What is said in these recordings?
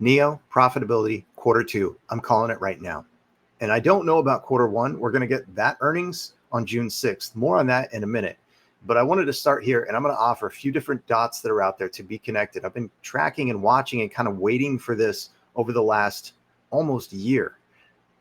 NIO Profitability Q2. I'm calling it right now. And I don't know about Q1. We're going to get that earnings on June 6th. More on that in a minute. But I wanted to start here, and I'm going to offer a few different dots that are out there to be connected. I've been tracking and watching and kind of waiting for this over the last almost year.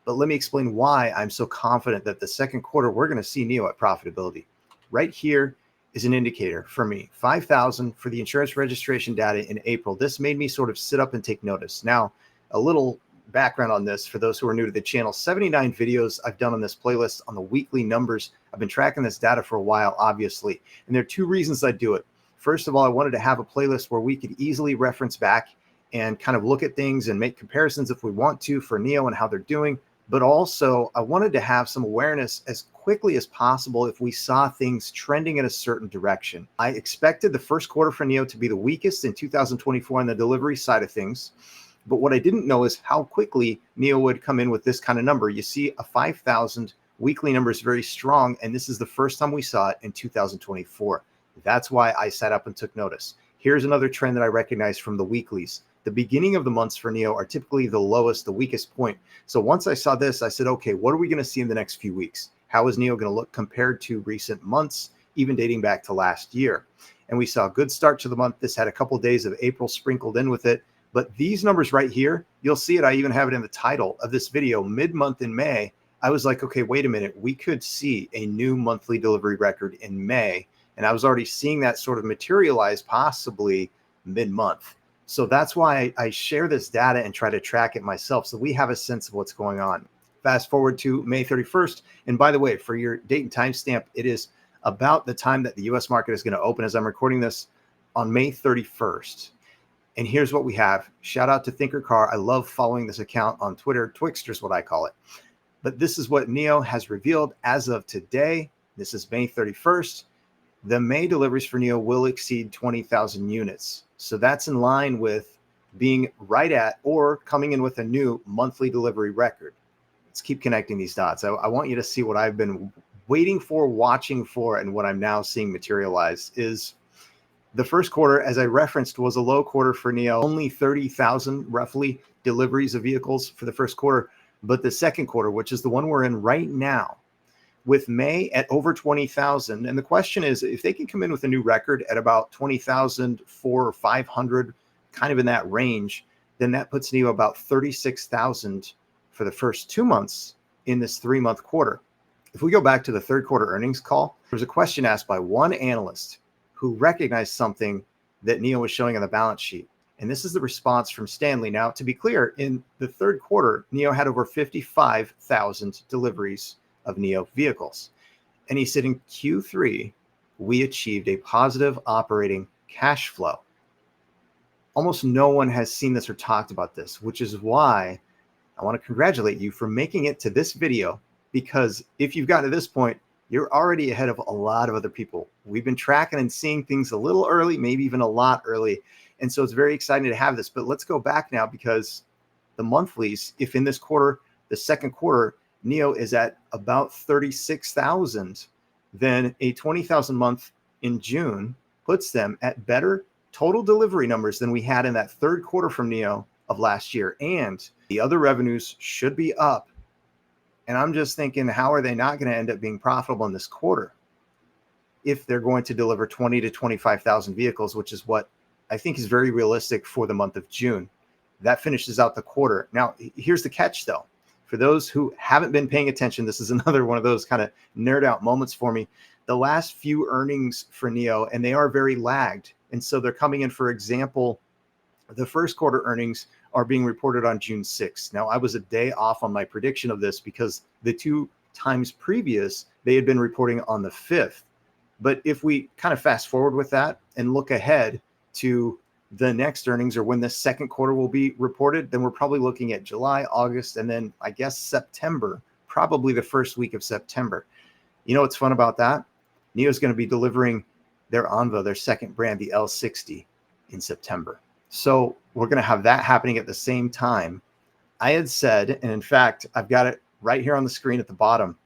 But let me explain why I'm so confident that the second quarter, we're going to see NIO at profitability. Right here is an indicator for me. 5,000 for the insurance registration data in April. This made me sort of sit up and take notice. Now, a little background on this for those who are new to the channel. 79 videos I've done on this playlist on the weekly numbers. I've been tracking this data for a while, obviously. And there are two reasons I do it. First of all, I wanted to have a playlist where we could easily reference back and kind of look at things and make comparisons if we want to for NIO and how they're doing. But also, I wanted to have some awareness as quickly as possible if we saw things trending in a certain direction. I expected the first quarter for NIO to be the weakest in 2024 on the delivery side of things. But what I didn't know is how quickly NIO would come in with this kind of number. You see a 5,000 weekly number is very strong, and this is the first time we saw it in 2024. That's why I sat up and took notice. Here's another trend that I recognize from the weeklies. The beginning of the months for NIO are typically the lowest, the weakest point. So once I saw this, I said, okay, what are we going to see in the next few weeks? How is NIO going to look compared to recent months, even dating back to last year? And we saw a good start to the month. This had a couple of days of April sprinkled in with it. But these numbers right here, you'll see it. I even have it in the title of this video, mid-month in May. I was like, okay, wait a minute. We could see a new monthly delivery record in May. And I was already seeing that sort of materialize possibly mid-month. So that's why I share this data and try to track it myself so we have a sense of what's going on. Fast forward to May 31st. And by the way, for your date and timestamp, it is about the time that the US market is going to open as I'm recording this on May 31st. And here's what we have. Shout out to Thinker Car. I love following this account on Twitter. Twixter is what I call it. But this is what NIO has revealed as of today. This is May 31st. The May deliveries for NIO will exceed 20,000 units. So that's in line with being right at or coming in with a new monthly delivery record. Let's keep connecting these dots. I want you to see what I've been waiting for, watching for, and what I'm now seeing materialize is the first quarter, as I referenced, was a low quarter for NIO, only 30,000 roughly deliveries of vehicles for the first quarter. But the second quarter, which is the one we're in right now, with May at over 20,000. And the question is, if they can come in with a new record at about 20,004 or 500, kind of in that range, then that puts NIO about 36,000 for the first 2 months in this 3-month quarter. If we go back to the third quarter earnings call, there was a question asked by one analyst who recognized something that NIO was showing on the balance sheet. And this is the response from Stanley. Now, to be clear, in the third quarter, NIO had over 55,000 deliveries of NIO vehicles. And he said in Q3, we achieved a positive operating cash flow. Almost no one has seen this or talked about this, which is why I want to congratulate you for making it to this video, because if you've gotten to this point, you're already ahead of a lot of other people. We've been tracking and seeing things a little early, maybe even a lot early. And so it's very exciting to have this. But let's go back now, because the monthlies, if in this quarter, the second quarter, NIO is at about 36,000, then a 20,000 month in June puts them at better total delivery numbers than we had in that third quarter from NIO of last year. And the other revenues should be up. And I'm just thinking, how are they not going to end up being profitable in this quarter if they're going to deliver 20 to 25,000 vehicles, which is what I think is very realistic for the month of June. That finishes out the quarter. Now, here's the catch, though. For those who haven't been paying attention, this is another one of those kind of nerd out moments for me. The last few earnings for NIO, and they are very lagged. And so they're coming in, for example, the first quarter earnings are being reported on June 6th. Now, I was a day off on my prediction of this because the 2 times previous, they had been reporting on the 5th. But if we kind of fast forward with that and look ahead to the next earnings, or when the second quarter will be reported, then we're probably looking at July, August, and then I guess September, probably the first week of September. You know what's fun about that? NIO is going to be delivering their Envo, their second brand, the L60, in September. So we're going to have that happening at the same time. I had said, and in fact, I've got it right here on the screen at the bottom.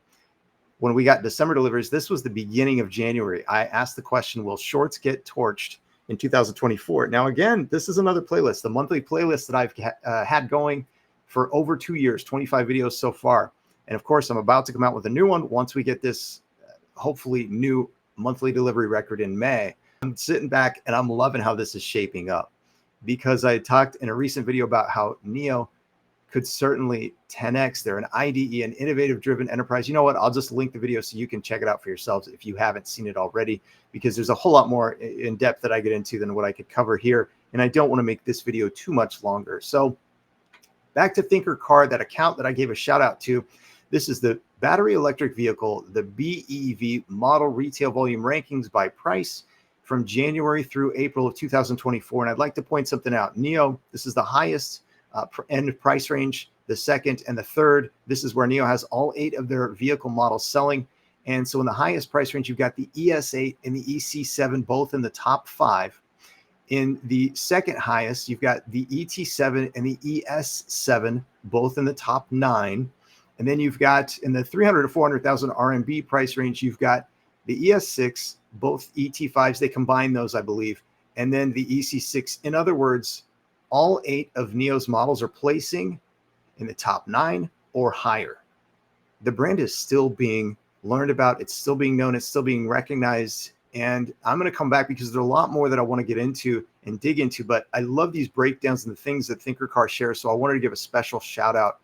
When we got December deliveries, this was the beginning of January. I asked the question, will shorts get torched in 2024. Now, again, this is another playlist, the monthly playlist that I've had going for over 2 years, 25 videos so far. And of course, I'm about to come out with a new one once we get this hopefully new monthly delivery record in May. I'm sitting back and I'm loving how this is shaping up, because I talked in a recent video about how NIO could certainly 10x. They're an IDE, an innovative driven enterprise. You know what? I'll just link the video so you can check it out for yourselves if you haven't seen it already, because there's a whole lot more in depth that I get into than what I could cover here. And I don't want to make this video too much longer. So back to Thinker Car, that account that I gave a shout out to. This is the battery electric vehicle, the BEV model retail volume rankings by price from January through April of 2024. And I'd like to point something out. NIO, this is the highest end price range, the second and the third. This is where NIO has all 8 of their vehicle models selling. And so in the highest price range, you've got the ES8 and the EC7, both in the top 5. In the second highest, you've got the ET7 and the ES7, both in the top 9. And then you've got in the 300 to 400,000 RMB price range, you've got the ES6, both ET5s. They combine those, I believe. And then the EC6. In other words, all 8 of NIO's models are placing in the top 9 or higher. The brand is still being learned about. It's still being known. It's still being recognized. And I'm going to come back because there's a lot more that I want to get into and dig into. But I love these breakdowns and the things that Thinker Car shares. So I wanted to give a special shout out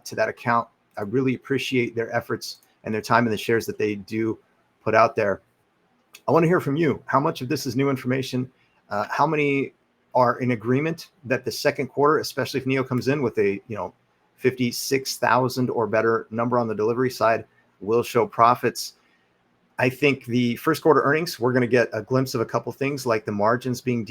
to that account. I really appreciate their efforts and their time and the shares that they do put out there. I want to hear from you. How much of this is new information? How many are in agreement that the second quarter, especially if NIO comes in with a 56,000 or better number on the delivery side, will show profits? I think the first quarter earnings, we're going to get a glimpse of a couple things, like the margins being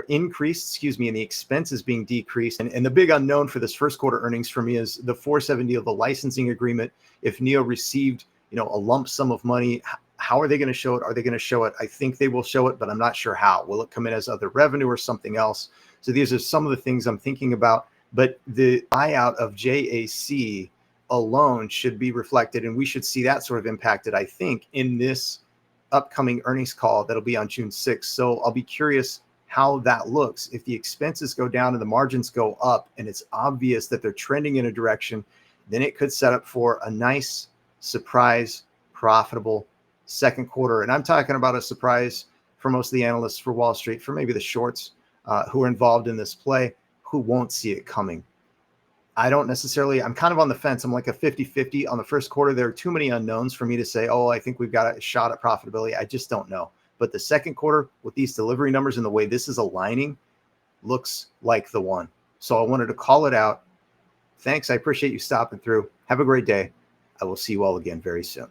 increased, and the expenses being decreased. And the big unknown for this first quarter earnings for me is the Forseven deal, the licensing agreement. If NIO received, a lump sum of money, how are they going to show it? Are they going to show it? I think they will show it, but I'm not sure how. Will it come in as other revenue or something else? So these are some of the things I'm thinking about. But the buyout of JAC alone should be reflected, and we should see that sort of impacted, I think, in this upcoming earnings call that'll be on June 6th. So I'll be curious how that looks. If the expenses go down and the margins go up, and it's obvious that they're trending in a direction, then it could set up for a nice surprise, profitable second quarter. And I'm talking about a surprise for most of the analysts, for Wall Street, for maybe the shorts who are involved in this play, who won't see it coming. I don't necessarily, I'm kind of on the fence. I'm like a 50-50 on the first quarter. There are too many unknowns for me to say, oh, I think we've got a shot at profitability. I just don't know. But the second quarter, with these delivery numbers and the way this is aligning, looks like the one. So I wanted to call it out. Thanks. I appreciate you stopping through. Have a great day. I will see you all again very soon.